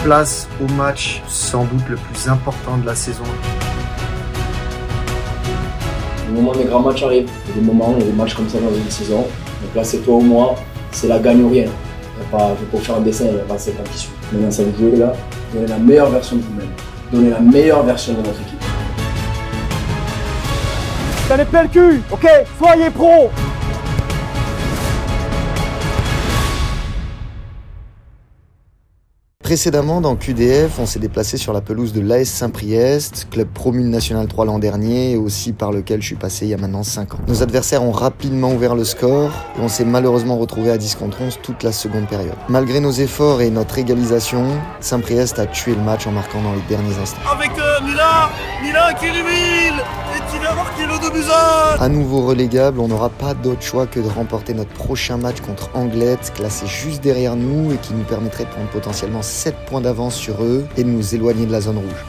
place au match sans doute le plus important de la saison. Le moment des grands matchs arrive. Il y a des moments, il y a des matchs comme ça dans une saison. Donc là, c'est toi ou moi, c'est la gagne ou rien. Je ne vais pas faire un dessin, il y a pas 50 qui suivent. Maintenant, ça vous jouer là, donner la meilleure version de vous-même. Donner la meilleure version de notre équipe. T'as les plein le cul, ok? Soyez pro! Précédemment, dans QDF, on s'est déplacé sur la pelouse de l'AS Saint-Priest, club promu de National 3 l'an dernier et aussi par lequel je suis passé il y a maintenant 5 ans. Nos adversaires ont rapidement ouvert le score et on s'est malheureusement retrouvé à 10 contre 11 toute la seconde période. Malgré nos efforts et notre égalisation, Saint-Priest a tué le match en marquant dans les derniers instants. Avec Milan qui illumine et qui vient marquer le 2-1. À nouveau relégable, on n'aura pas d'autre choix que de remporter notre prochain match contre Anglette, classé juste derrière nous et qui nous permettrait de prendre potentiellement 7 points d'avance sur eux et de nous éloigner de la zone rouge.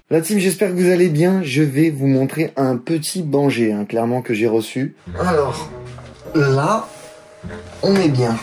La team, j'espère que vous allez bien. Je vais vous montrer un petit banger, clairement, que j'ai reçu. Alors, là, on est bien.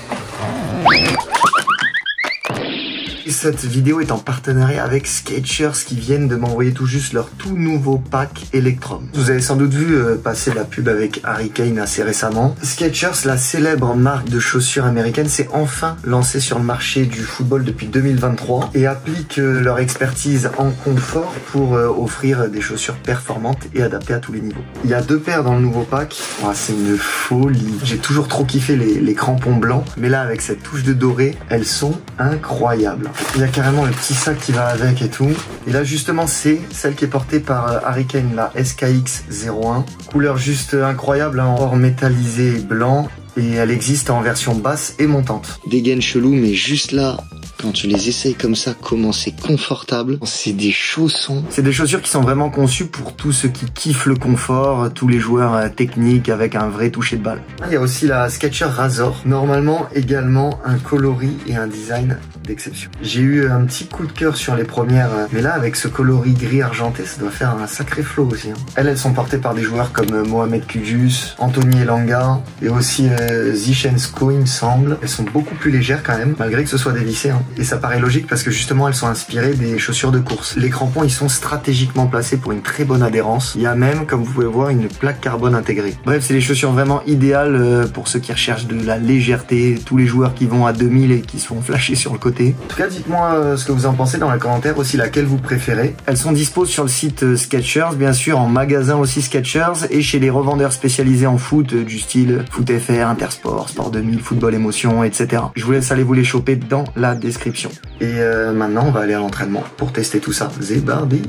Cette vidéo est en partenariat avec Skechers qui viennent de m'envoyer tout juste leur tout nouveau pack Electrum. Vous avez sans doute vu passer la pub avec Harry Kane assez récemment. Skechers, la célèbre marque de chaussures américaine, s'est enfin lancée sur le marché du football depuis 2023 et applique leur expertise en confort pour offrir des chaussures performantes et adaptées à tous les niveaux. Il y a 2 paires dans le nouveau pack. Oh, c'est une folie. J'ai toujours trop kiffé les crampons blancs, mais là avec cette touche de doré, elles sont incroyables. Il y a carrément le petit sac qui va avec et tout. Et là justement c'est celle qui est portée par Harry Kane, la SKX01. Couleur juste incroyable, or métallisé blanc. Et elle existe en version basse et montante. Des gaines cheloues, mais juste là, quand tu les essayes comme ça, comment c'est confortable. C'est des chaussons. C'est des chaussures qui sont vraiment conçues pour tous ceux qui kiffent le confort, tous les joueurs techniques avec un vrai toucher de balle. Il y a aussi la Skechers Razor. Normalement également un coloris et un design d'exception. J'ai eu un petit coup de cœur sur les premières, mais là avec ce coloris gris argenté, ça doit faire un sacré flow aussi. Elles sont portées par des joueurs comme Mohamed Kudus, Anthony Elanga et aussi Zichenko, il me semble. Elles sont beaucoup plus légères quand même, malgré que ce soit dévissé. Et ça paraît logique parce que justement elles sont inspirées des chaussures de course. Les crampons, ils sont stratégiquement placés pour une très bonne adhérence. Il y a même, comme vous pouvez voir, une plaque carbone intégrée. Bref, c'est des chaussures vraiment idéales pour ceux qui recherchent de la légèreté, tous les joueurs qui vont à 2000 et qui se font flasher sur le côté. En tout cas, dites-moi ce que vous en pensez dans les commentaires, aussi laquelle vous préférez. Elles sont dispo sur le site Skechers, bien sûr, en magasin aussi Skechers et chez les revendeurs spécialisés en foot du style Foot FR, Intersport, Sport 2000, Football Émotion, etc. Je vous laisse aller vous les choper dans la description. Et maintenant, on va aller à l'entraînement pour tester tout ça. C'est parti.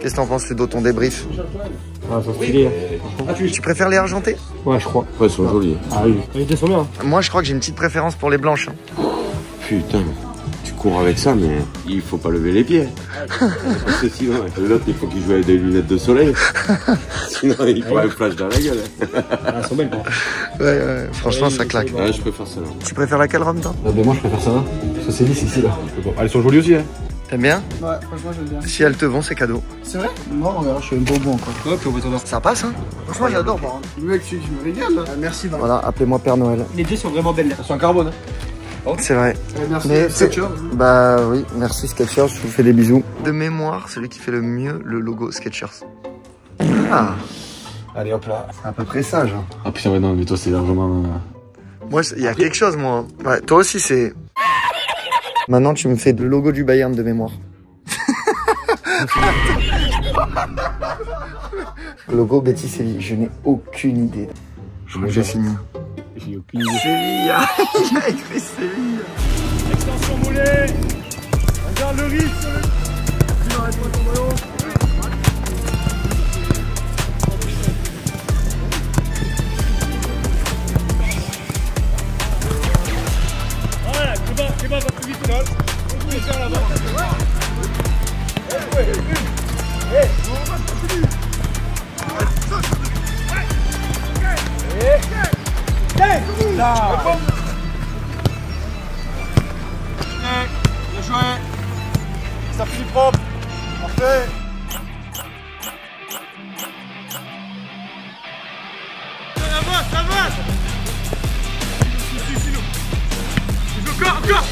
Qu'est-ce que t'en penses, Ludo, ton débrief? Ah, c'est stylé. Tu préfères les argentés? Ouais, je crois. Ouais, elles sont jolies. Ah oui. Les deux sont bien. Moi, je crois que j'ai une petite préférence pour les blanches. Putain, tu cours avec ça, mais il faut pas lever les pieds. Parce que sinon, l'autre, il faut qu'il joue avec des lunettes de soleil. Sinon, il faut un flash dans la gueule. Ah, elles sont belles, quoi. Ouais, franchement, ça claque. Ouais, je préfère ça. Tu préfères laquelle, Rome, toi? Ben moi, je préfère ça. Parce que c'est lisse ici, là. Elles sont jolies aussi, hein. T'aimes bien? Ouais, franchement, j'aime bien. Si elles te vont, c'est cadeau. C'est vrai? Moi, regarde, je suis un bonbon, quoi. Ouais, puis on va t'en Ça passe, hein? Franchement, j'adore, par contre. Mec, je me régale, là. Merci, Vincent. Voilà, appelez-moi Père Noël. Les deux sont vraiment belles. Elles sont en carbone, hein. C'est vrai. Merci, Mais Skechers. Bah oui, merci Skechers, je vous fais des bisous. De mémoire, celui qui fait le mieux le logo Skechers. Ah. Allez, hop là. C'est à peu près ça, genre. Ah putain, ouais, non, mais toi, c'est largement... Moi, il y a quelque chose, moi. Ouais, toi aussi, c'est... Maintenant, tu me fais le logo du Bayern de mémoire. Logo Betis Séville, je n'ai aucune idée. J'ai fini. J'ai aucune idée. Séville, il a écrit Séville. Extension moulée. Regarde le risque sur le... Tu n'arrêtes pas ton ballon. Voilà, Kéba va plus vite. On peut faire là-bas. Bien joué. ça finit propre. Parfait. Ça va. Encore.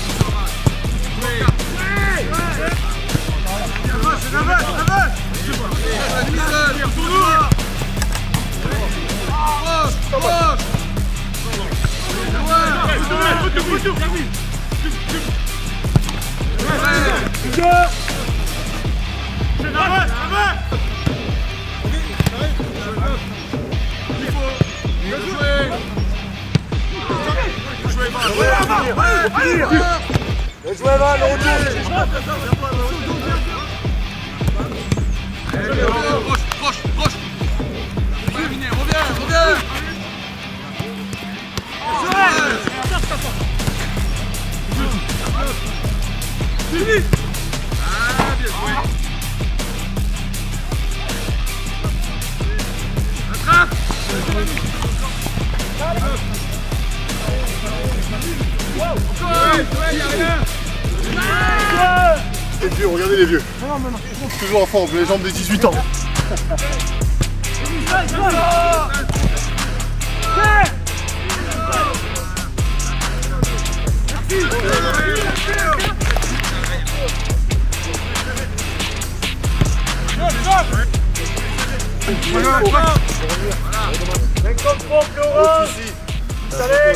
Bien joué, Val, on proche. Reviens. Fini. Ah, bien joué. Attrape. Les vieux, regardez les vieux. Toujours en forme, les jambes des 18 ans.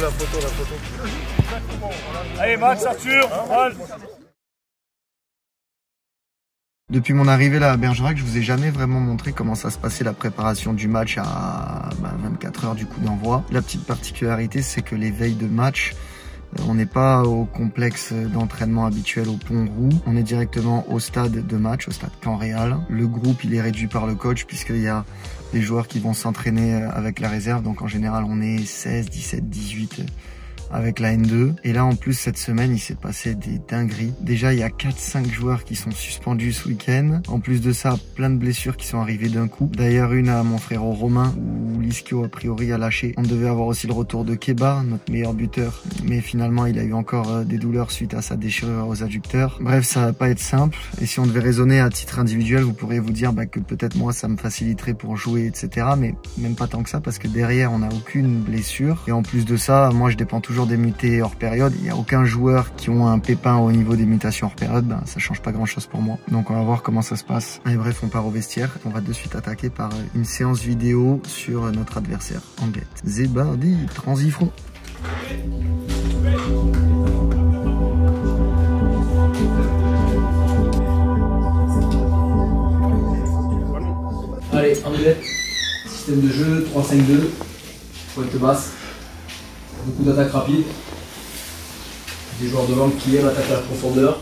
La photo. Allez, Max, Arthur. Depuis mon arrivée là à Bergerac, je vous ai jamais vraiment montré comment ça se passait la préparation du match à 24 heures du coup d'envoi. La petite particularité, c'est que les veilles de match, on n'est pas au complexe d'entraînement habituel au Pont-Roux. On est directement au stade de match, au stade Caen-Réal. Le groupe, il est réduit par le coach puisqu'il y a des joueurs qui vont s'entraîner avec la réserve. Donc en général, on est 16, 17, 18 avec la N2. Et là, en plus, cette semaine, il s'est passé des dingueries. Déjà, il y a 4-5 joueurs qui sont suspendus ce week-end. En plus de ça, plein de blessures qui sont arrivées d'un coup. D'ailleurs, une à mon frère Romain, où l'Ischio, a priori, a lâché. On devait avoir aussi le retour de Keba, notre meilleur buteur. Mais finalement, il a eu encore des douleurs suite à sa déchirure aux adducteurs. Bref, ça va pas être simple. Et si on devait raisonner à titre individuel, vous pourriez vous dire que peut-être moi, ça me faciliterait pour jouer, etc. Mais même pas tant que ça, parce que derrière, on n'a aucune blessure. Et en plus de ça, moi, je dépends toujours des mutés hors période. Il n'y a aucun joueur qui ont un pépin au niveau des mutations hors période. Ça change pas grand chose pour moi. Donc on va voir comment ça se passe. Et bref, on part au vestiaire. On va de suite attaquer par une séance vidéo sur notre adversaire Anglet. Zebardi, transifront. Allez, Anglet, système de jeu 3-5-2, pointe basse. Beaucoup d'attaques rapides, des joueurs devant qui aiment attaquer à la profondeur.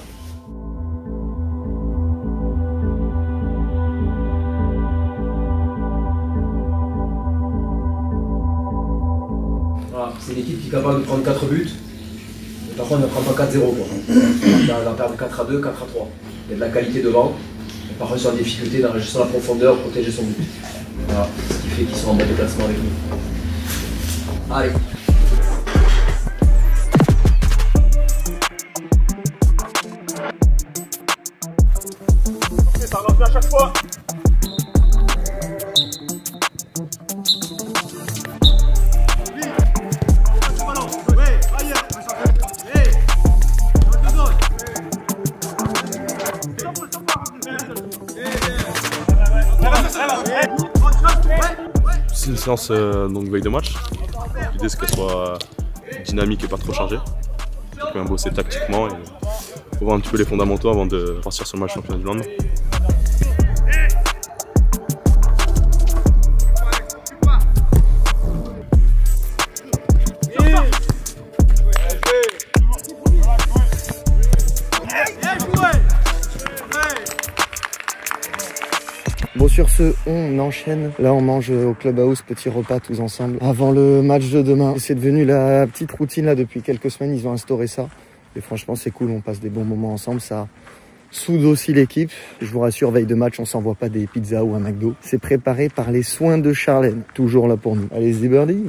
Voilà, c'est une équipe qui est capable de prendre 4 buts, mais par contre elle ne prend pas 4-0. Elle va perdre 4-2, 4-3. Il y a de la qualité devant, et par contre sur la difficulté dans la gestion de la profondeur, protéger son but. Voilà, ce qui fait qu'ils sont en bon déplacement avec nous. Allez. Ça va à chaque fois. C'est une séance donc veille de match. L'idée c'est qu'elle soit dynamique et pas trop chargée. On peut bien bosser tactiquement et faut voir un petit peu les fondamentaux avant de partir sur le match championnat du lendemain. Bon, sur ce, on enchaîne. Là, on mange au Clubhouse, petit repas tous ensemble avant le match de demain. C'est devenu la petite routine là depuis quelques semaines. Ils ont instauré ça. Et franchement, c'est cool. On passe des bons moments ensemble. Ça soude aussi l'équipe. Je vous rassure, veille de match, on s'envoie pas des pizzas ou un McDo. C'est préparé par les soins de Charlène. Toujours là pour nous. Allez, Zebardi.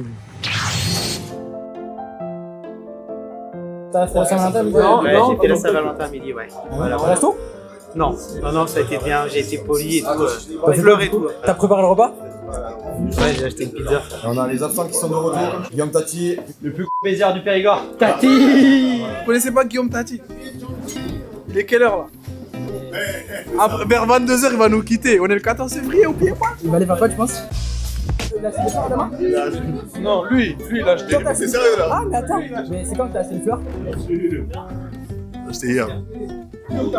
T'as fait la Saint-Valentin midi? Non, j'ai fait la Saint-Valentin midi, ouais. Voilà, resto? Non, ça a été bien, j'ai été poli et tout. Fleur et tout. T'as préparé le repas? Ouais, j'ai acheté une pizza. On a les absents qui sont de retour. Guillaume Tati, le plus plaisir du Périgord. Tati! Vous connaissez pas Guillaume Tati? Il est quelle heure là? Après, vers 22h, il va nous quitter. On est le 14 février, oubliez pas. Il va aller faire quoi, tu penses? Il a acheté des fleurs demain? Non, lui, il a acheté. C'est sérieux là? Ah, mais attends, mais c'est quand que t'as acheté une fleur? Acheté hier.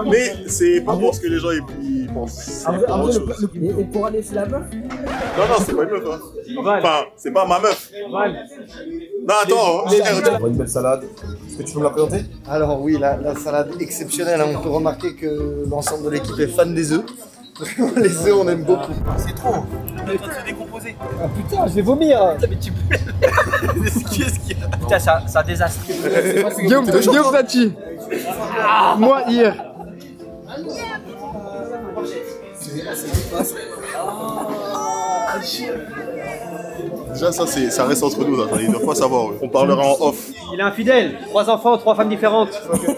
Mais c'est pas pour ce que les gens ils pensent. Et pour aller chez la meuf? Non, c'est pas une meuf. Hein. Enfin, c'est pas ma meuf. Non, attends. on voit une belle salade. Est-ce que tu peux me la présenter? Alors oui, la salade exceptionnelle. Hein. On peut remarquer que l'ensemble de l'équipe est fan des œufs. Les œufs, on aime beaucoup. C'est trop. On est en train de se décomposer. Ah putain, je vais vomir. Mais tu qu'est-ce qu'il y a? Putain, ça désastre. Guillaume Tati. Moi, hier. Déjà, ça reste entre nous. Là. Ils ne doivent pas savoir. On parlera en off. Il est infidèle. 3 enfants, 3 femmes différentes.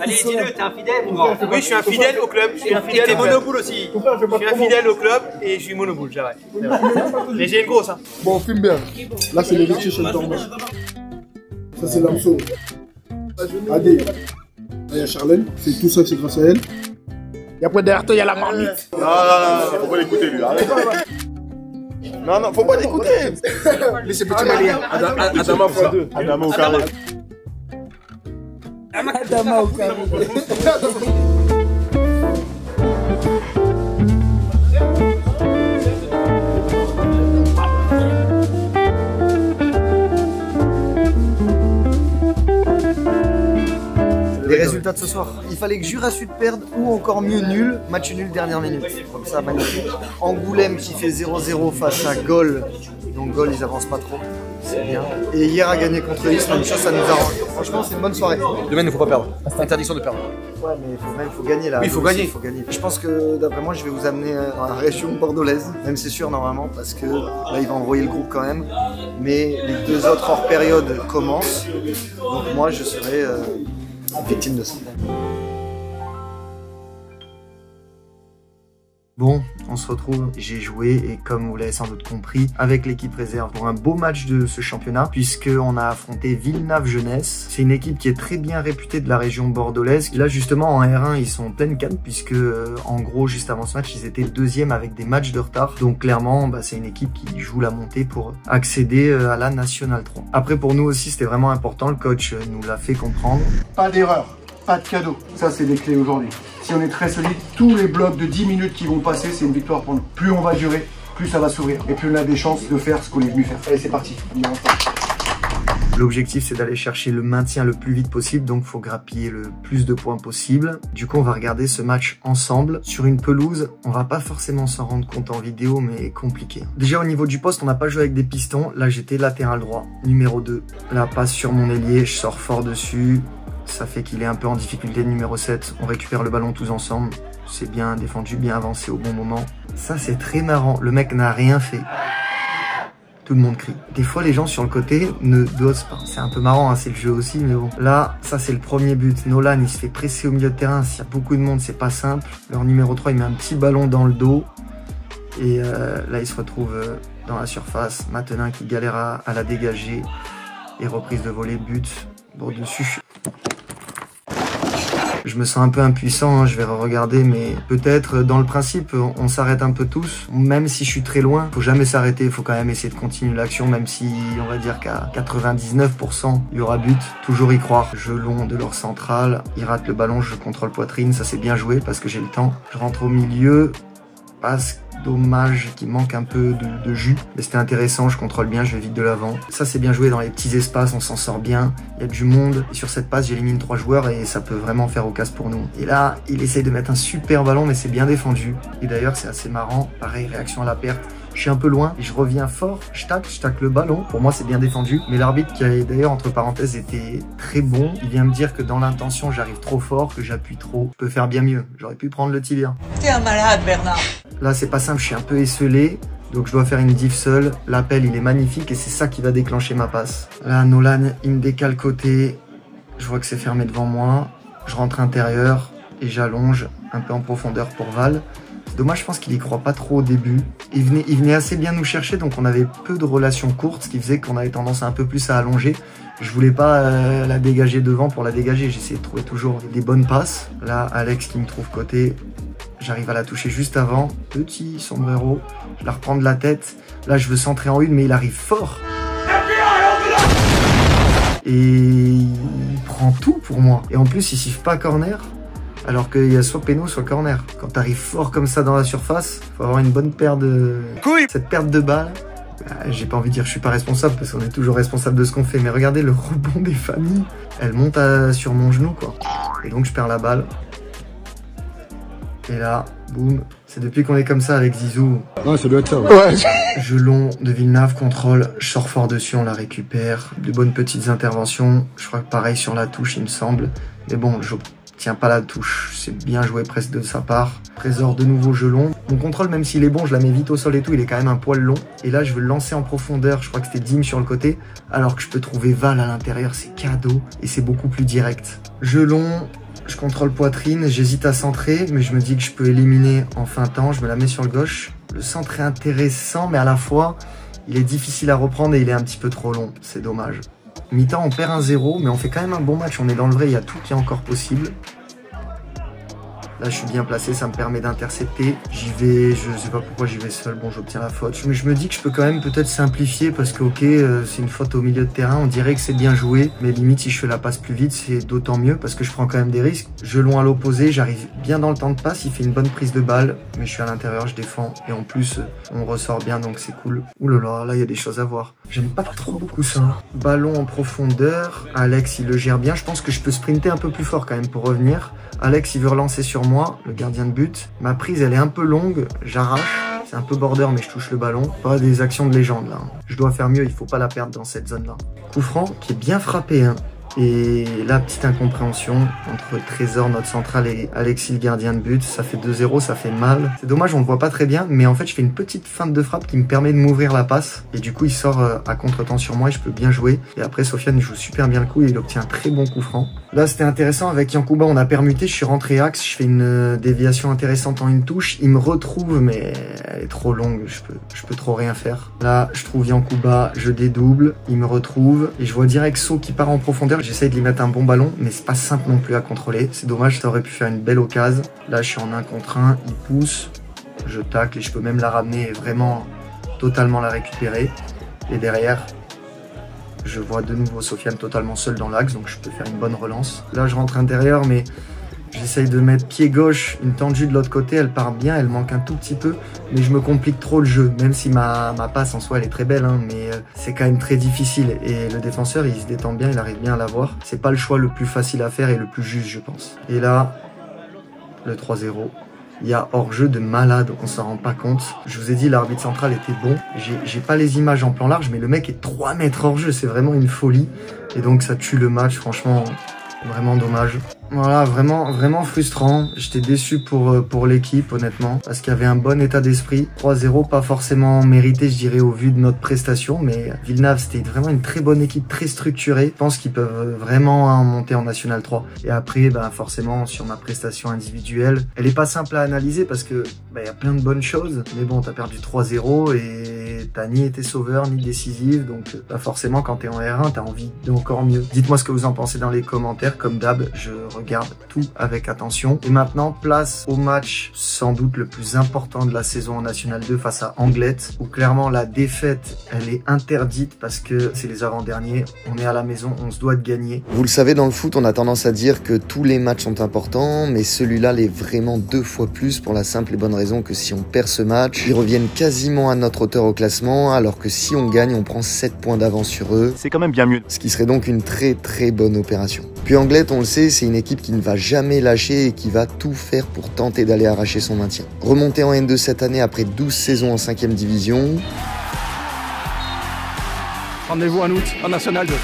Allez, dis-le, t'es infidèle ou non? Oui, je suis infidèle au club. Je suis infidèle. Et t'es monoboule aussi. Je suis infidèle au club et je suis monoboule, j'arrête. Mais j'ai une grosse. Hein. Bon, on filme bien. Là, c'est l'héritier chez le Dormant. Ça, c'est Lamso. Adé. Là, il y a Charlène. C'est tout ça, c'est grâce à elle. Et après, derrière toi, il y a la marmite. Non, faut pas l'écouter, lui. Arrête. Non, faut pas l'écouter. Laissez petit malien. Adama x2. Adama au carré. Adama au carré. Les résultats de ce soir. Il fallait que Jura Sud perde ou encore mieux nul. Match nul dernière minute. Comme ça, magnifique. Angoulême qui fait 0-0 face à Gaulle. Donc Gaulle, ils avancent pas trop. C'est bien. Et hier a gagné contre Nice. Même chose, ça nous arrange. Franchement, c'est une bonne soirée. Demain, il ne faut pas perdre. Interdiction de perdre. Ouais, mais il faut gagner là. Oui, il faut gagner. Je pense que d'après moi, je vais vous amener dans la région bordelaise. Même c'est sûr, normalement, parce que là, il va envoyer le groupe quand même. Mais les 2 autres hors période commencent. Donc moi, je serai victime de ça. Bon, on se retrouve, j'ai joué et comme vous l'avez sans doute compris, avec l'équipe réserve pour un beau match de ce championnat puisqu'on a affronté Villeneuve Jeunesse. C'est une équipe qui est très bien réputée de la région bordelaise. Là justement en R1 ils sont en pleine canne puisque en gros juste avant ce match ils étaient 2e avec des matchs de retard. Donc clairement c'est une équipe qui joue la montée pour accéder à la Nationale 3. Après pour nous aussi c'était vraiment important, le coach nous l'a fait comprendre. Pas d'erreur, pas de cadeau. Ça c'est des clés aujourd'hui. Si on est très solide, tous les blocs de 10 minutes qui vont passer, c'est une victoire pour nous. Plus on va durer, plus ça va s'ouvrir. Et plus on a des chances de faire ce qu'on est venu faire. Allez, c'est parti. L'objectif, c'est d'aller chercher le maintien le plus vite possible, donc il faut grappiller le plus de points possible. Du coup, on va regarder ce match ensemble. Sur une pelouse, on va pas forcément s'en rendre compte en vidéo, mais compliqué. Déjà, au niveau du poste, on n'a pas joué avec des pistons. Là, j'étais latéral droit, numéro 2. La passe sur mon ailier, je sors fort dessus. Ça fait qu'il est un peu en difficulté, numéro 7. On récupère le ballon tous ensemble. C'est bien défendu, bien avancé au bon moment. Ça, c'est très marrant. Le mec n'a rien fait. Tout le monde crie. Des fois, les gens sur le côté ne dosent pas. C'est un peu marrant, hein, c'est le jeu aussi, mais bon. Là, ça, c'est le premier but. Nolan, il se fait presser au milieu de terrain. S'il y a beaucoup de monde, c'est pas simple. Leur numéro 3, il met un petit ballon dans le dos. Et là, il se retrouve dans la surface. Matenin qui galère à la dégager. Et reprise de volée, but. Bon, dessus. Je me sens un peu impuissant, hein, je vais regarder, mais peut-être dans le principe, on s'arrête un peu tous. Même si je suis très loin, faut jamais s'arrêter, il faut quand même essayer de continuer l'action, même si on va dire qu'à 99%, il y aura but. Toujours y croire. Jeu long de leur centrale, il rate le ballon, je contrôle poitrine, ça c'est bien joué parce que j'ai le temps. Je rentre au milieu, passe. Dommage qu'il manque un peu de jus, mais c'était intéressant, je contrôle bien, je vais vite de l'avant. Ça c'est bien joué dans les petits espaces, on s'en sort bien, il y a du monde, et sur cette passe j'élimine 3 joueurs et ça peut vraiment faire au casse pour nous. Et là, il essaye de mettre un super ballon, mais c'est bien défendu. Et d'ailleurs c'est assez marrant, pareil, réaction à la perte. Je suis un peu loin, et je reviens fort, je tacle le ballon. Pour moi, c'est bien défendu. Mais l'arbitre, qui a d'ailleurs, entre parenthèses, était très bon, il vient me dire que dans l'intention, j'arrive trop fort, que j'appuie trop. Je peux faire bien mieux. J'aurais pu prendre le tibia. T'es un malade, Bernard. Là, c'est pas simple, je suis un peu esselé. Donc, je dois faire une diff seule. L'appel, il est magnifique et c'est ça qui va déclencher ma passe. Là, Nolan, il me décale côté. Je vois que c'est fermé devant moi. Je rentre intérieur. et j'allonge un peu en profondeur pour Val. Dommage, je pense qu'il y croit pas trop au début. Il venait assez bien nous chercher, donc on avait peu de relations courtes, ce qui faisait qu'on avait tendance un peu plus à allonger. Je voulais pas la dégager devant pour la dégager, j'essayais de trouver toujours des bonnes passes. Là, Alex qui me trouve côté, j'arrive à la toucher juste avant. Petit sombrero, je la reprends de la tête. Là, je veux centrer en une, mais il arrive fort. Et il prend tout pour moi. Et en plus, il siffle pas corner. Alors qu'il y a soit péno, soit corner. Quand t'arrives fort comme ça dans la surface, faut avoir une bonne paire de... Cette perte de balle, j'ai pas envie de dire je suis pas responsable, parce qu'on est toujours responsable de ce qu'on fait. Mais regardez le rebond des familles. Elle monte sur mon genou, quoi. Et donc je perds la balle. Et là, boum. C'est depuis qu'on est comme ça avec Zizou. Ouais, ça doit être ça, ouais. Gelon de Villeneuve, contrôle, je sors fort dessus, on la récupère. De bonnes petites interventions. Je crois que pareil sur la touche, il me semble. Mais bon, je tiens pas la touche. C'est bien joué presque de sa part. Trésor de nouveau Gelon. Mon contrôle, même s'il est bon, je la mets vite au sol et tout, il est quand même un poil long. Et là, je veux le lancer en profondeur. Je crois que c'était Dim sur le côté. Alors que je peux trouver Val à l'intérieur, c'est cadeau. Et c'est beaucoup plus direct. Gelon. Je contrôle poitrine, j'hésite à centrer, mais je me dis que je peux éliminer en feintant. Je me la mets sur le gauche. Le centre est intéressant, mais à la fois, il est difficile à reprendre et il est un petit peu trop long. C'est dommage. Mi-temps, on perd 1-0, mais on fait quand même un bon match. On est dans le vrai, il y a tout qui est encore possible. Là, je suis bien placé, ça me permet d'intercepter. J'y vais, je sais pas pourquoi j'y vais seul. Bon, j'obtiens la faute. Mais je me dis que je peux quand même peut-être simplifier parce que, ok, c'est une faute au milieu de terrain. On dirait que c'est bien joué. Mais limite, si je fais la passe plus vite, c'est d'autant mieux parce que je prends quand même des risques. Gelon à l'opposé, j'arrive bien dans le temps de passe. Il fait une bonne prise de balle. Mais je suis à l'intérieur, je défends. Et en plus, on ressort bien, donc c'est cool. Ouh là là, il y a des choses à voir. J'aime pas trop beaucoup ça. Ballon en profondeur. Alex, il le gère bien. Je pense que je peux sprinter un peu plus fort quand même pour revenir. Alex, il veut relancer sur moi, le gardien de but. Ma prise, elle est un peu longue, j'arrache. C'est un peu border, mais je touche le ballon. Pas des actions de légende, là. Je dois faire mieux, il faut pas la perdre dans cette zone-là. Coup franc qui est bien frappé, hein. Et là, petite incompréhension entre Trésor, notre central, et Alexis, le gardien de but. Ça fait 2-0, ça fait mal. C'est dommage, on le voit pas très bien, mais en fait, je fais une petite feinte de frappe qui me permet de m'ouvrir la passe. Et du coup, il sort à contre-temps sur moi et je peux bien jouer. Et après, Sofiane joue super bien le coup et il obtient un très bon coup franc. Là, c'était intéressant. Avec Yankuba, on a permuté. Je suis rentré axe. Je fais une déviation intéressante en une touche. Il me retrouve, mais elle est trop longue. Je peux trop rien faire. Là, je trouve Yankuba. Je dédouble. Il me retrouve. Et je vois direct So qui part en profondeur. J'essaye de lui mettre un bon ballon, mais c'est pas simple non plus à contrôler. C'est dommage. Ça aurait pu faire une belle occasion. Là, je suis en 1 contre 1. Il pousse. Je tacle et je peux même la ramener et vraiment totalement la récupérer. Et derrière, je vois de nouveau Sofiane totalement seul dans l'axe, donc je peux faire une bonne relance. Là, je rentre intérieur, mais j'essaye de mettre pied gauche, une tendue de l'autre côté. Elle part bien, elle manque un tout petit peu, mais je me complique trop le jeu. Même si ma passe en soi, elle est très belle, hein, mais c'est quand même très difficile. Et le défenseur, il se détend bien, il arrive bien à l'avoir. C'est pas le choix le plus facile à faire et le plus juste, je pense. Et là, le 3-0. Il y a hors-jeu de malade, on s'en rend pas compte. Je vous ai dit, l'arbitre central était bon. J'ai pas les images en plan large, mais le mec est 3 mètres hors-jeu, c'est vraiment une folie. Et donc ça tue le match, franchement, vraiment dommage. Voilà, vraiment frustrant. J'étais déçu pour l'équipe, honnêtement, parce qu'il y avait un bon état d'esprit. 3-0, pas forcément mérité, je dirais, au vu de notre prestation, mais Villeneuve, c'était vraiment une très bonne équipe, très structurée. Je pense qu'ils peuvent vraiment monter en National 3. Et après, forcément, sur ma prestation individuelle, elle est pas simple à analyser parce que y a plein de bonnes choses, mais bon, t'as perdu 3-0 et t'as ni été sauveur, ni décisif, donc forcément, quand t'es en R1, t'as envie d'encore mieux. Dites-moi ce que vous en pensez dans les commentaires. Comme d'hab, je regarde tout avec attention. Et maintenant, place au match sans doute le plus important de la saison en National 2 face à Anglet, où clairement la défaite, elle est interdite parce que c'est les avant-derniers. On est à la maison, on se doit de gagner. Vous le savez, dans le foot, on a tendance à dire que tous les matchs sont importants, mais celui-là l'est vraiment 2 fois plus pour la simple et bonne raison que si on perd ce match, ils reviennent quasiment à notre hauteur au classement, alors que si on gagne, on prend 7 points d'avance sur eux. C'est quand même bien mieux. Ce qui serait donc une très bonne opération. Puis Anglet, on le sait, c'est une équipe qui ne va jamais lâcher et qui va tout faire pour tenter d'aller arracher son maintien. Remonté en N2 cette année après 12 saisons en 5e division. Rendez-vous en août, en National 2.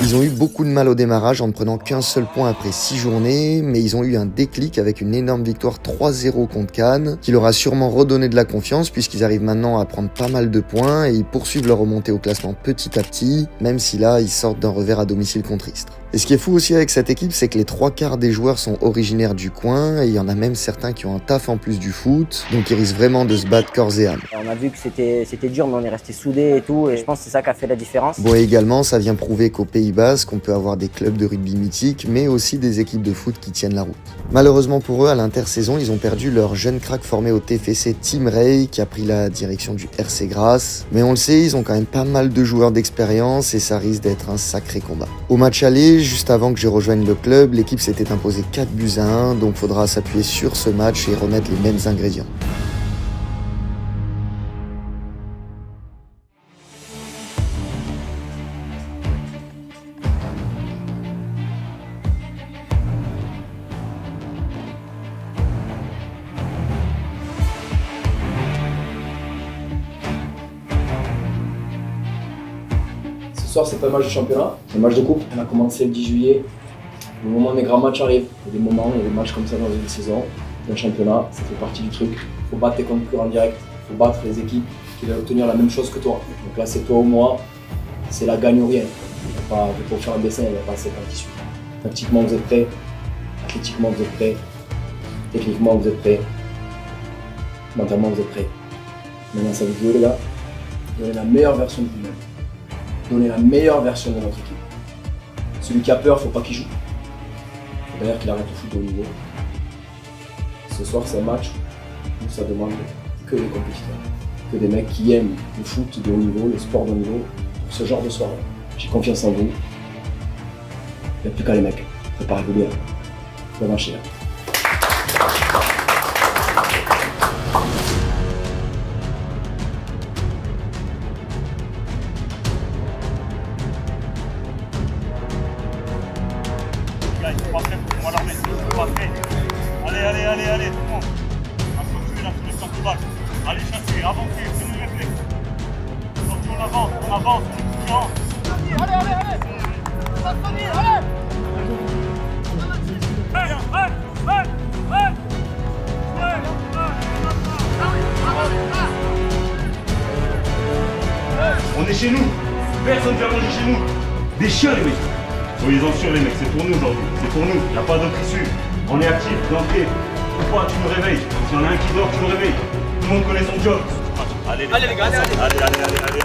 Ils ont eu beaucoup de mal au démarrage en ne prenant qu'un seul point après 6 journées, mais ils ont eu un déclic avec une énorme victoire 3-0 contre Cannes, qui leur a sûrement redonné de la confiance puisqu'ils arrivent maintenant à prendre pas mal de points et ils poursuivent leur remontée au classement petit à petit, même si là, ils sortent d'un revers à domicile contre Istres. Et ce qui est fou aussi avec cette équipe, c'est que les 3/4 des joueurs sont originaires du coin et il y en a même certains qui ont un taf en plus du foot, donc ils risquent vraiment de se battre corps et âme. On a vu que c'était dur, mais on est resté soudés et tout, et je pense que c'est ça qui a fait la différence. Bon, et également, ça vient prouver qu'au Pays Basque, on peut avoir des clubs de rugby mythiques, mais aussi des équipes de foot qui tiennent la route. Malheureusement pour eux, à l'intersaison, ils ont perdu leur jeune crack formé au TFC Tim Ray, qui a pris la direction du RC Grasse. Mais on le sait, ils ont quand même pas mal de joueurs d'expérience et ça risque d'être un sacré combat. Au match aller, juste avant que je rejoigne le club, l'équipe s'était imposée 4-1, donc faudra s'appuyer sur ce match et remettre les mêmes ingrédients. Ce soir, c'est pas un match de championnat, c'est un match de coupe. On a commencé le 10 juillet. Le moment où les grands matchs arrivent, il y a des moments, il y a des matchs comme ça dans une saison. Un championnat, ça fait partie du truc. Il faut battre tes concurrents en direct, il faut battre les équipes qui veulent obtenir la même chose que toi. Donc là, c'est toi ou moi, c'est la gagne ou rien. Il ne faut pas faire un dessin, il n'y a pas 50 qui suivent. Tactiquement, vous êtes prêts. Athlétiquement, vous êtes prêts. Techniquement, vous êtes prêts. Mentalement, vous êtes prêts. Maintenant, ça vous jouer, les gars. Donnez la meilleure version de vous-même. Donner la meilleure version de notre équipe. Celui qui a peur, il ne faut pas qu'il joue. Il faut d'ailleurs qu'il arrête le foot de haut niveau. Ce soir, c'est un match où ça demande que des compétiteurs, que des mecs qui aiment le foot de haut niveau, le sport de haut niveau, pour ce genre de soirée. J'ai confiance en vous. Il n'y a plus qu'à les mecs. Préparez-vous bien. Bon match, là. Allez, tout le monde. Continuez là sur le centre de balle. Allez chercher, avancez, prenez le réflexe. Sortez, on avance, Allez. On est chez nous. Personne ne vient manger chez nous. Des chiens, les mecs. Soyez-en sûrs, les mecs, c'est pour nous aujourd'hui. C'est pour nous. Il n'y a pas d'autre issue. On est actifs, d'entrée. Pourquoi tu me réveilles? S'il y en a un qui dort, tu le réveilles. Tout le monde connaît son job. Allez les gars, allez.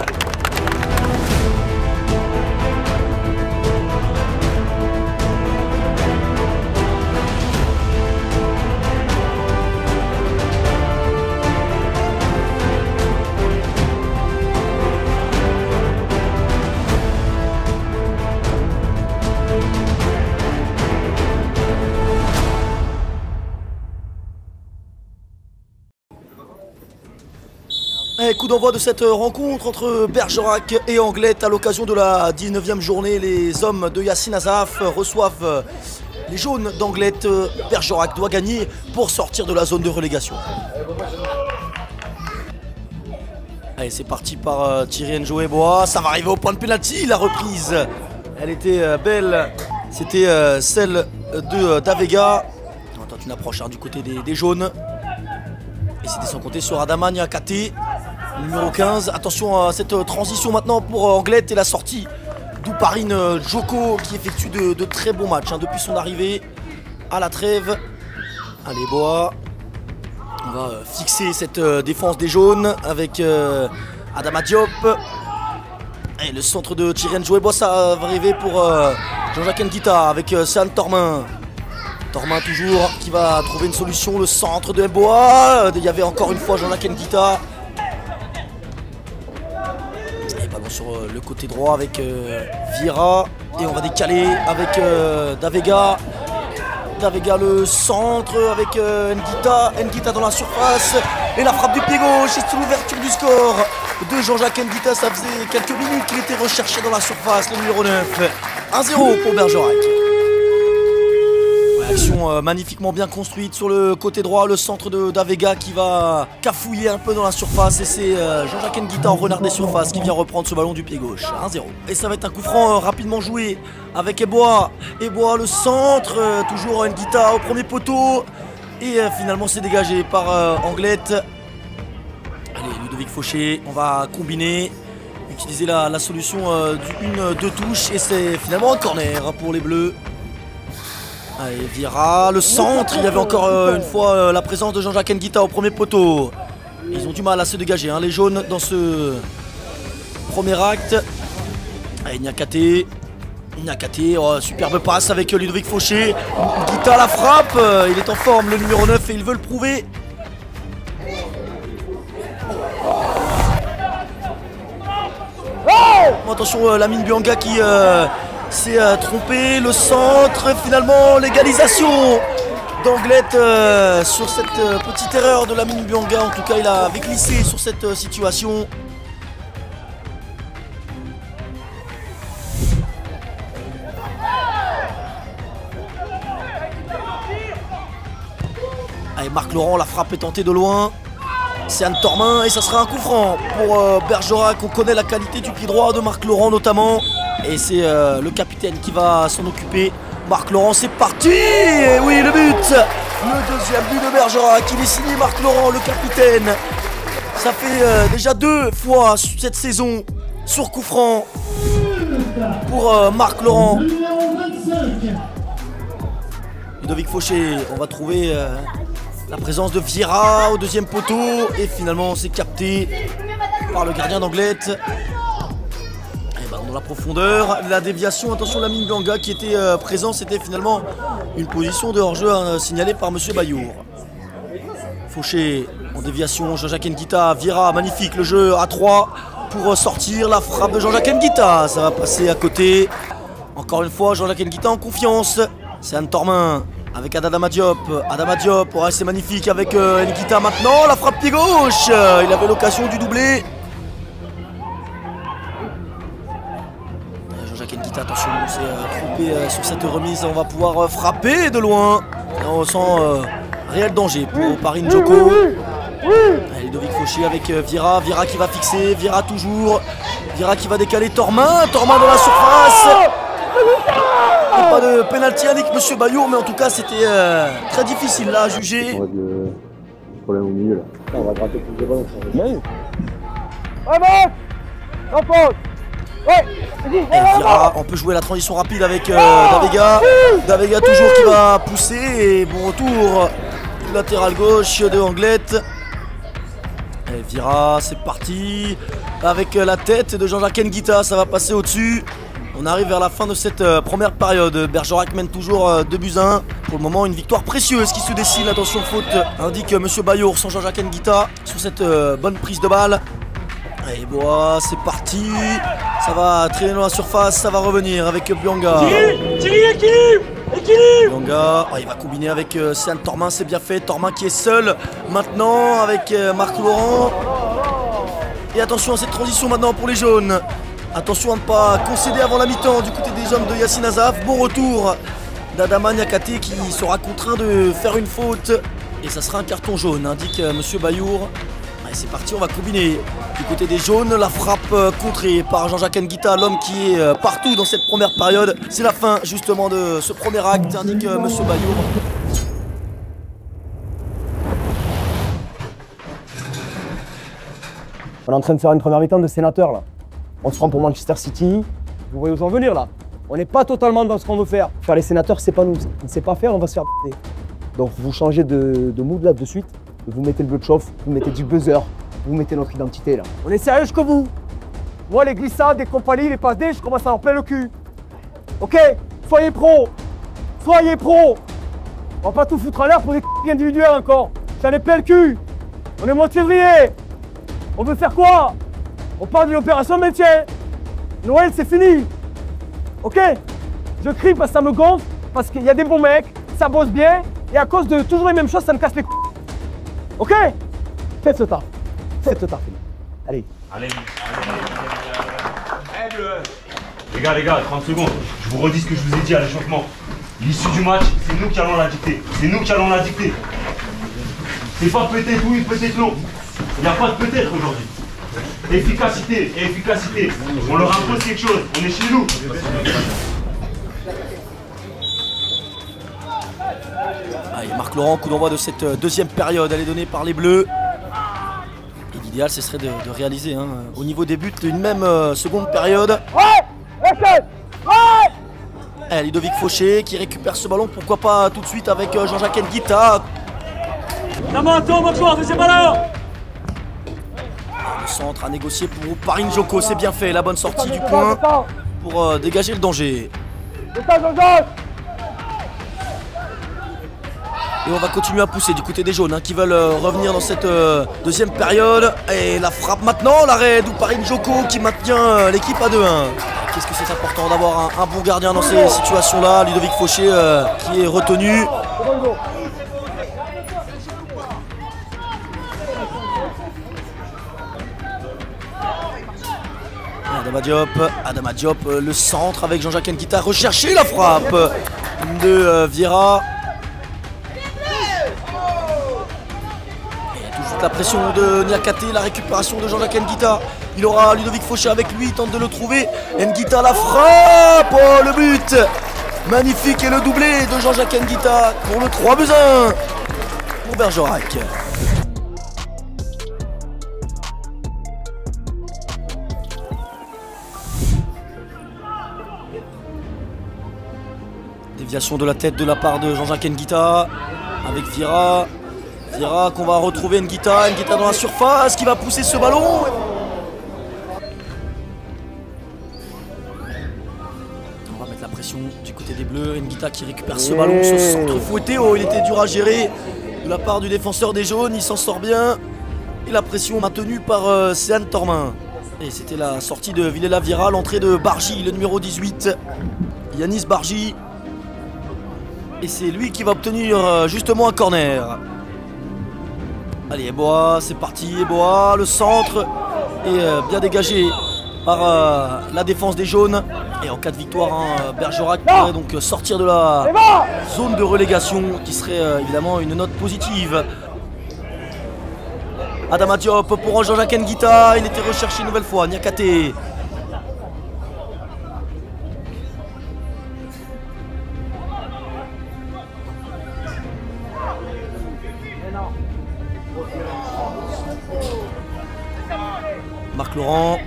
Coup d'envoi de cette rencontre entre Bergerac et Anglette à l'occasion de la 19e journée. Les hommes de Yassine Azaf reçoivent les jaunes d'Anglette. Bergerac doit gagner pour sortir de la zone de relégation. Allez, c'est parti par Thierry Njoeboa. Ça va arriver au point de pénalty. La reprise, elle était belle. C'était celle de Davega. On tente une approche du côté des jaunes. Et c'était sans compter sur Adama Niakate, numéro 15. Attention à cette transition maintenant pour Anglette et la sortie d'Ouparine Joko qui effectue de très bons matchs depuis son arrivée à la trêve. Allez, Boa. On va fixer cette défense des jaunes avec Adama Diop. Et le centre de Thierry Njoeboa, ça va arriver pour Jean-Jacques Ndita avec Sean Tormin. Tormin toujours qui va trouver une solution, le centre de Mboa. Il y avait encore une fois Jean-Jacques Ndita. Et ballon sur le côté droit avec Vieira. Et on va décaler avec Davega. Davega le centre avec Ndita. Ndita dans la surface. Et la frappe du pied gauche. Et c'est l'ouverture du score de Jean-Jacques Ndita. Ça faisait quelques minutes qu'il était recherché dans la surface, le numéro 9. 1-0 pour Bergerac. Action magnifiquement bien construite sur le côté droit, le centre de Davega qui va cafouiller un peu dans la surface. Et c'est Jean-Jacques Ndita en renard des surfaces qui vient reprendre ce ballon du pied gauche. 1-0. Et ça va être un coup franc rapidement joué avec Eboa. Eboa le centre, toujours Ndita au premier poteau. Et finalement c'est dégagé par Anglette. Allez, Ludovic Fauché, on va combiner. utiliser la solution du 1-2 touches et c'est finalement un corner pour les Bleus. Allez, Vieira, le centre, il y avait encore une fois la présence de Jean-Jacques Nguita au premier poteau. Ils ont du mal à se dégager, hein, les jaunes, dans ce premier acte. Allez, Niakate, oh, superbe passe avec Ludovic Fauché. Nguita la frappe, il est en forme, le numéro 9, et il veut le prouver. Oh, attention, Lamine Bianga qui s'est trompé, le centre, finalement l'égalisation d'Anglette sur cette petite erreur de Lamine Bianga. En tout cas, il avait glissé sur cette situation. Allez, Marc Laurent, la frappe est tentée de loin. C'est Anne Tormin et ça sera un coup franc pour Bergerac. On connaît la qualité du pied droit de Marc Laurent notamment. Et c'est le capitaine qui va s'en occuper. Marc Laurent, c'est parti. Et oui, le but. Le deuxième but de Bergerac. Il est signé Marc Laurent, le capitaine. Ça fait déjà 2 fois cette saison sur coup franc pour Marc Laurent. Ludovic Fauché, on va trouver la présence de Vieira au deuxième poteau. Et finalement, c'est capté par le gardien d'Anglette. Dans la profondeur, la déviation, attention Lamine Bianga qui était présent, c'était finalement une position de hors-jeu signalée par M. Bayour. Fauché en déviation, Jean-Jacques Nguita, Vieira, magnifique le jeu à 3 pour sortir, la frappe de Jean-Jacques Nguita, ça va passer à côté. Encore une fois, Jean-Jacques Nguita en confiance, c'est Anne Tormin avec Adama Diop, ouais, c'est magnifique avec Nguita maintenant, la frappe pied gauche, il avait l'occasion du doublé. Nguita, attention, on s'est trompé sur cette remise, on va pouvoir frapper de loin. Et on sent réel danger pour Paris Njoko. Ludovic Fauché avec Vieira, Vieira qui va fixer, Vieira toujours, Vieira qui va décaler Tormin, Tormin dans la surface. Pas de pénalty avec M. Bayour, mais en tout cas c'était très difficile là à juger. On va le problème au milieu là. On va gratter plus de ballons. Et Vieira, on peut jouer la transition rapide avec Davega. Davega toujours qui va pousser et bon retour du latéral gauche de Anglette. Et Vieira, c'est parti avec la tête de Jean-Jacques Nguita, ça va passer au-dessus. On arrive vers la fin de cette première période. Bergerac mène toujours 2-1. Pour le moment, une victoire précieuse qui se dessine. Attention, faute, indique M. Bayour sur Jean-Jacques Nguita sur cette bonne prise de balle. Et voilà, c'est parti. Ça va traîner dans la surface, ça va revenir avec Bianga. Équilibre. Bianga, il va combiner avec Sean Tormin, c'est bien fait. Tormin qui est seul maintenant avec Marc Laurent. Et attention à cette transition maintenant pour les jaunes. Attention à ne pas concéder avant la mi-temps du côté des hommes de Yassine Azaf. Bon retour d'Adama Niakate qui sera contraint de faire une faute. Et ça sera un carton jaune, indique M. Bayour. Allez, c'est parti, on va combiner. Du côté des jaunes, la frappe contrée par Jean-Jacques Nguita, l'homme qui est partout dans cette première période. C'est la fin justement de ce premier acte, indique M. Bayour. On est en train de faire une première mi-temps de sénateur là. On se prend pour Manchester City. Vous voyez où j'en venir là. On n'est pas totalement dans ce qu'on veut faire. Faire les sénateurs, c'est pas nous. On ne sait pas faire, on va se faire péter. Donc vous changez de mood là de suite. Vous mettez le bleu de chauffe, vous mettez du buzzer, vous mettez notre identité là. On est sérieux que vous. Moi les glissades, les compagnies, les passes D, je commence à avoir plein le cul. Ok, soyez pro. Soyez pro. On va pas tout foutre à l'air pour des individuels encore. J'en ai plein le cul. On est mois de février. On veut faire quoi? On parle d'une opération maintien. Noël, c'est fini. Ok? Je crie parce que ça me gonfle, parce qu'il y a des bons mecs, ça bosse bien, et à cause de toujours les mêmes choses, ça me casse les couilles. Ok? Faites le taf. Faites le taf. Allez. Allez. Les gars, 30 secondes. Je vous redis ce que je vous ai dit à l'échauffement. L'issue du match, c'est nous qui allons la dicter. C'est nous qui allons la dicter. C'est pas peut-être oui, peut-être non. Il n'y a pas de peut-être aujourd'hui. Efficacité et efficacité. On leur impose quelque chose. On est chez nous. Allez, Marc Laurent, coup d'envoi de cette deuxième période. Elle est donnée par les Bleus. L'idéal, ce serait de réaliser hein, au niveau des buts une même seconde période. Et Ludovic Fauché qui récupère ce ballon, pourquoi pas tout de suite avec Jean-Jacques Nguita. Le centre à négocier pour Parine Joko, c'est bien fait, la bonne sortie du point pour dégager le danger. Et on va continuer à pousser du côté des jaunes hein, qui veulent revenir dans cette deuxième période. Et la frappe maintenant, l'arrêt d'Ouparine Joko qui maintient l'équipe à 2-1. Qu'est-ce que c'est important d'avoir un bon gardien dans ces situations-là. Ludovic Fauché qui est retenu. Adama Diop, le centre avec Jean-Jacques Nguita. Rechercher la frappe de Vieira. La pression de Niakate, la récupération de Jean-Jacques Nguita. Il aura Ludovic Fauché avec lui, il tente de le trouver. Nguita la frappe, oh le but magnifique et le doublé de Jean-Jacques Nguita pour le 3-1 pour Bergerac. Déviation de la tête de la part de Jean-Jacques Nguita avec Vieira. Vieira qu'on va retrouver Nguita dans la surface qui va pousser ce ballon. On va mettre la pression du côté des Bleus. Nguita qui récupère ce ballon, ce centre fouetté. Oh, il était dur à gérer de la part du défenseur des jaunes. Il s'en sort bien. Et la pression maintenue par Céane Tormin. Et c'était la sortie de Villela Vieira, l'entrée de Bargy, le numéro 18. Yanis Bargy. Et c'est lui qui va obtenir justement un corner. Allez, Eboa, c'est parti, Eboa, le centre est bien dégagé par la défense des jaunes. Et en cas de victoire, hein, Bergerac pourrait donc sortir de la zone de relégation, qui serait évidemment une note positive. Adama Diop pour Jean-Jacques Nguita, il était recherché une nouvelle fois, Niakate. Marc Laurent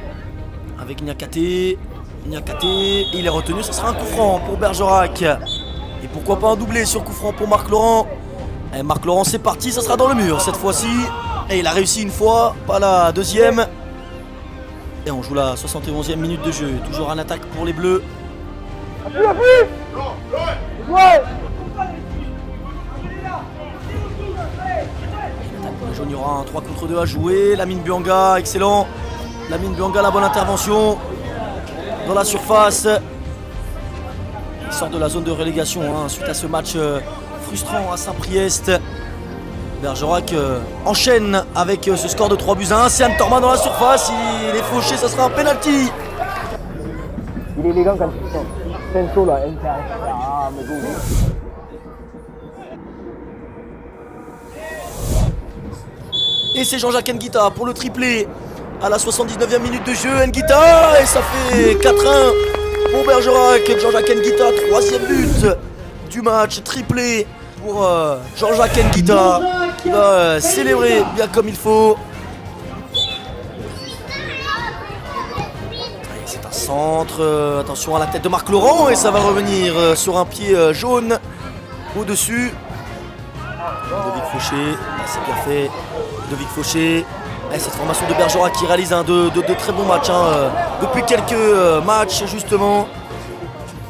avec Niakate, il est retenu, ça sera un coup franc pour Bergerac. Et pourquoi pas un doublé sur coup franc pour Marc Laurent. Et Marc Laurent c'est parti, ça sera dans le mur cette fois-ci. Et il a réussi une fois, pas la deuxième. Et on joue la 71e minute de jeu, toujours en attaque pour les Bleus. Il y aura un 3 contre 2 à jouer. Lamine Buanga, excellent. Lamine Buanga, la bonne intervention dans la surface. Il sort de la zone de relégation hein, suite à ce match frustrant à Saint-Priest. Bergerac enchaîne avec ce score de 3-1. Céane Tormin dans la surface. Il est fauché, ça sera un penalty. Il est élégant quand il sort. Pinto là, mais go. Et c'est Jean-Jacques Nguita pour le triplé à la 79e minute de jeu. Nguita et ça fait 4-1 pour Bergerac. Jean-Jacques Nguita, 3e but du match, triplé pour Jean-Jacques Nguita qui va célébrer bien comme il faut. C'est un centre, attention à la tête de Marc Laurent et ça va revenir sur un pied jaune au-dessus. Ludovic Fauché, c'est bien fait. Ludovic Fauché, cette formation de Bergerac qui réalise de très bons matchs depuis quelques matchs justement.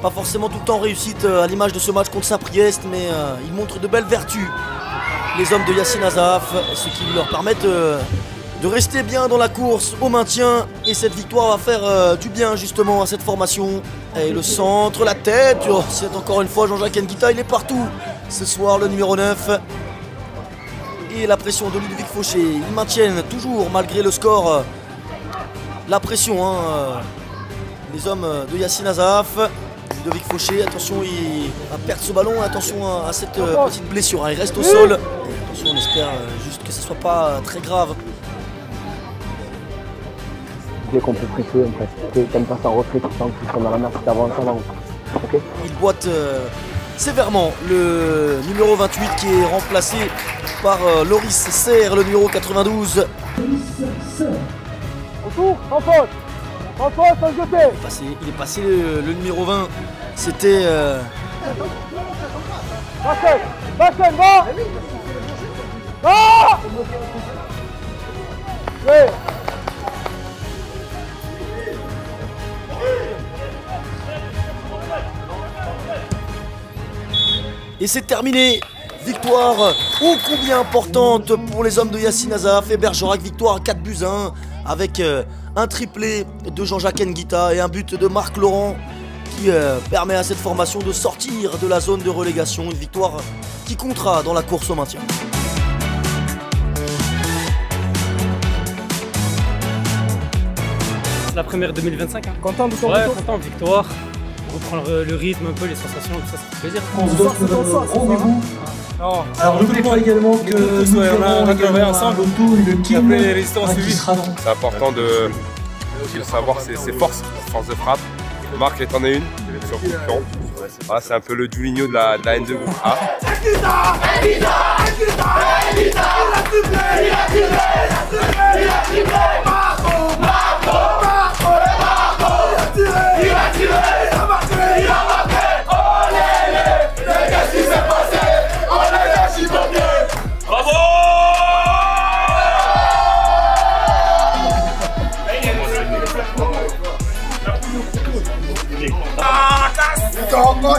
Pas forcément tout le temps réussite à l'image de ce match contre Saint-Priest, mais ils montrent de belles vertus. Les hommes de Yassine Azaf, ce qui leur permettent de rester bien dans la course au maintien. Et cette victoire va faire du bien justement à cette formation. Et le centre, la tête, oh, c'est encore une fois Jean-Jacques Nguita, il est partout ce soir, le numéro 9. Et la pression de Ludovic Fauché, ils maintiennent toujours malgré le score la pression. Hein, les hommes de Yassine Azaf. Ludovic Fauché, attention, il va perdre ce ballon, attention à cette petite blessure, hein, il reste au sol. Et attention, on espère juste que ce ne soit pas très grave. Dès qu'on peut presser, on presse. T'aimes pas ça en retrait, tu sens qu'ils sont dans la mer, tu t'avances en avant. Okay. Il boite sévèrement le numéro 28 qui est remplacé par Loris Serre, le numéro 92. Autour, sans faute. Sans faute, sans jeter. Il est passé le numéro 20. C'était... Bakken, va. Ah oui. Et c'est terminé. Victoire ô combien importante pour les hommes de Yacine Azaf et Bergerac. Victoire 4-1 avec un triplé de Jean-Jacques Nguita et un but de Marc Laurent qui permet à cette formation de sortir de la zone de relégation. Une victoire qui comptera dans la course au maintien. C'est la première 2025. Hein. Content de ton Ouais, retour? content, victoire. On reprend le rythme un peu, les sensations, tout ça, ça fait plaisir. On se donne rendez-vous. Non. Alors n'oubliez pas également que nous on a travaillé ensemble. Une team après les résistants ont suivi. C'est important de savoir ses forces de frappe. Marc est en est une, sur coup de pion. Voilà, c'est un peu le Julinho de la N2 groupe A.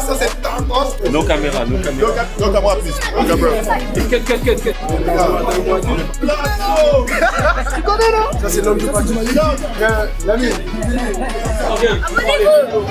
Ça c'est tendance. Nos caméras, nos caméras. No caméra, please. No caméra. Cut. Tu connais, non? Ça c'est l'homme du match. L'ami. Abonnez-vous.